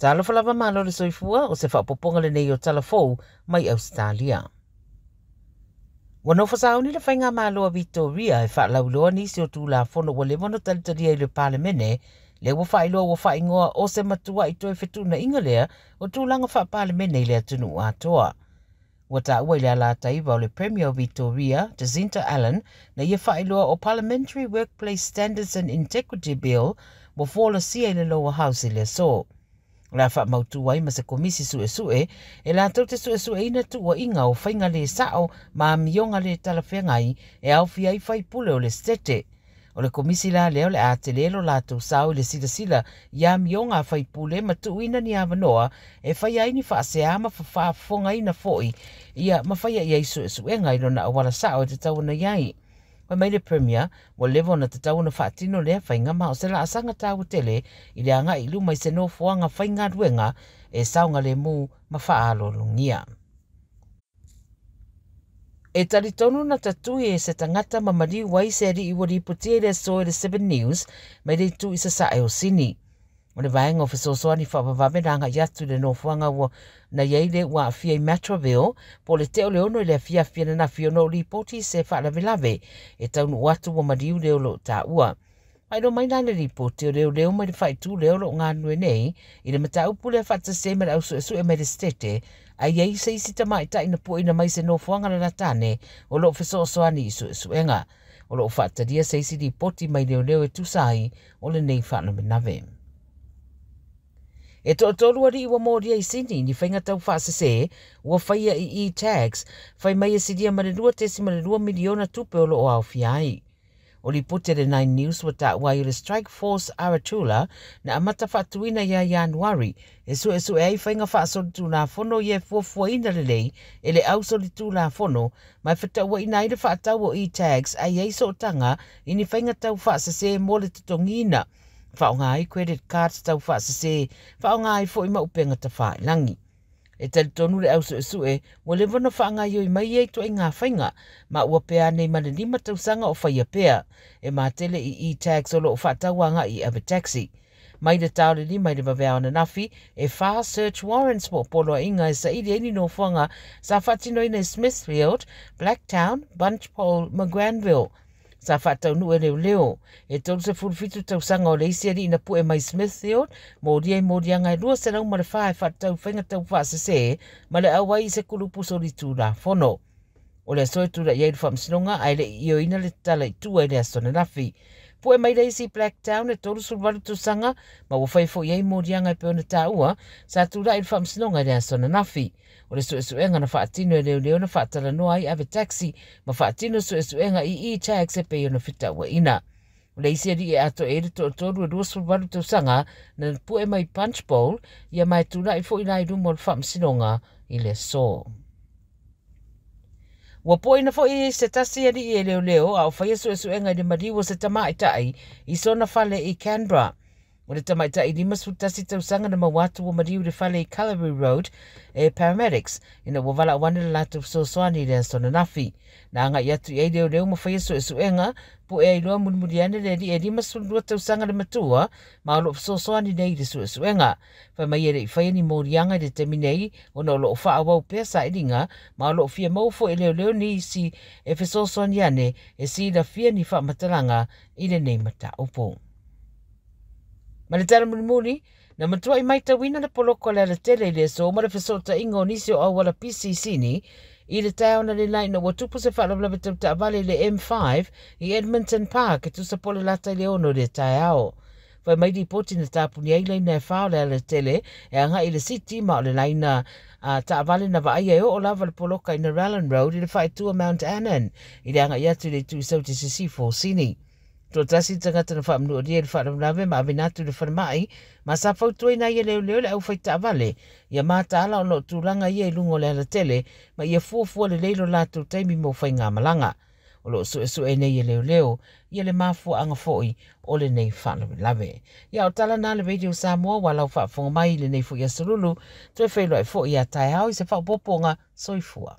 Talo falava malo le soifua o se whapoponga le nei o talafou mai Australia. Wano fasauni le whainga malo a Victoria e whaalauloa nisi o tūla fono wa le wano talitaria i le palemene le wa whailoa wa whaingoa o se matua i toe whetuna inga lea o tūlanga wha palemene i le atunu atoa. Wa ta ua i le ala taiva o le Premier of Victoria, Jacinta Allen, na ia whailoa o Parliamentary Workplace Standards and Integrity Bill wa fola sia i le lower house i le so. La wha mautu wai ma se komisi sue e la tau te sue ina tua inga o whainga le sao ma mionga le talawhengai e au fia i whai pule o le stete. O le komisi la leo le a te lelo la tau sao i le sila ia mionga whai pule ma tu ina ni avanoa e whai aini wha se ama wha whonga ina foi ia ma whai ia i sue ngai no na awala sao e te tau na iai. Wa mai le Premier, wa levo na te tau na whaatino lea whainga ma o se la asanga tau tele i le anga i luma i se no fuanga whainga ruenga e saunga le mu ma whaalo lungia. E taritonu na tatui e se tangata ma mari wai se ri i wari putia le so e le 7 News mai le tu i sa sa e o sini. O le vaenga o fesosoani whapavave na anga yatu le no fuanga wa na yeile wa fia i Matraville po le teo leono i le fia na fiono li poti se whaalavelave e taunu watu wa mariu leo lo ta ua. Ai no mai nane ripoti o leo mai le whaitu leo lo ngā nue nei i le mata upu le whata se me au su e me le stete ai ei se isi tamai ta ina po ina mai se no fuanga na ratane o lo fesosoani i su enga. O lo whata dia se isi ripoti mai leo e tusai o le nei whaalavelave. E to tolu ari ua moria i sini ni whainga tau whaasese ua whaia i e-tags whai mai e sidia ma2 miliona tupe o lo o au fiai. O li pute le 9 News wa ta wai le Strike Force Aratula na amata whatuina ia Januari e su e ai whainga whaasoli tu na fono i e fuafua ina le lei e le ausoli tu na fono mai whataua ina i le whaatau o e-tags ai ei so tanga i ni whainga tau whaasese mo le tutongina. Whaongai credit cards tau whaasese, whaongai fo i maupenga ta whaelangi. E tali tonu le au sue, wa le wana whaongai i mai ei to i ngā whainga, ma ua pea nei mana 5 tausanga o whaia pea, e mā tele i e-tags o lo o whaatauanga i Avataxi. Mai le tau le mai le wawea na nafi, e wha search warrants mo polo inga e sa ili eni no whanga sa whatino ina Smithfield, Blacktown, Bunchpole, McGranville. Sa whatau nu e leo. E tolu se furufitu tau sanga o leisi ari ina pu e mai Smithfield, modia i modia ngai lua se lau ma le whae whatau whainga tau whaasese, ma le awai se kulupuso li tū la whono. O le soe tūra iei whamsinonga, ai le io ina le tala i tua i le asona nafi. Pu e mai leisi Blacktown e tolu sulwaru tu sanga, ma wafai fo iei modia ngai peo na tā ua, sa tūra i whamsinonga i le asona nafi. O le suesuenga na whaatino e leo na whaatala noa i Avataxi, ma whaatino suesuenga i e-tags e peo na whita ua ina. O le isi ari e ato e rito o toru e ruasulwaru tau sanga na pu e mai Punchbowl, ia mai tūra i fo i lai rumo le whamsinonga i le so. Wa po ina fo i se tasi ari e leo au whaia suesuenga i le mariwa se tamaitai i sona whale i Canberra. O le tamaitai i 5 futasi tau sanga na mawatu o mariu le whale i Calvary Road e paramedics ina wavala wane le latu sosoani le sona nafi. Na anga i atu i leo ma whaia suesuenga po e iloa munmuriane le li e 5 tau sanga le matua ma o lo sosoani nei le suesuenga. Whai mai ere i whaia ni morianga le teminei o na o lo wha awau pea sa iringa ma o lo fia maufo e leo ni si e fesosoani ane e si la fia ni wha matalanga i le nei mata upo. Ma le tala mulimuli, na matua i mai tawina na poloko le ala tele le so ma le fesota ingo nisi o awala PCC ni, i le tau na le lai na watupu se whaalawalawe tau taavale le M5 i Edmonton Park e tusa pole lata i le ono le tai ao. Whai mai di poti na tāpuni ai lai na e whao le ala tele e anga i le city ma o le lai na taavale na vaai o lava le poloka i na Rallan Road i le whaitua Mount Annan i le anga i atu le tu i sauti se sifo sini. Tō tasi tangata na whaamnu o ria le whaamnawe ma awenatu le whanamai, ma sa whautua ina ia leo le au whaita avale, ia mata ala o no tūranga ia i lungo le ala tele, ma ia fuafua le leilo lātou taimi mo whai ngā malanga. O lo sue nei ia leo, ia le mafua anga foi o le nei whanamlawe. Ia o tala nā le radio Samoa, walau whaafonga mai le nei fo ia surulu, tue whailo e fo ia tai hao i se whaapoponga soifua.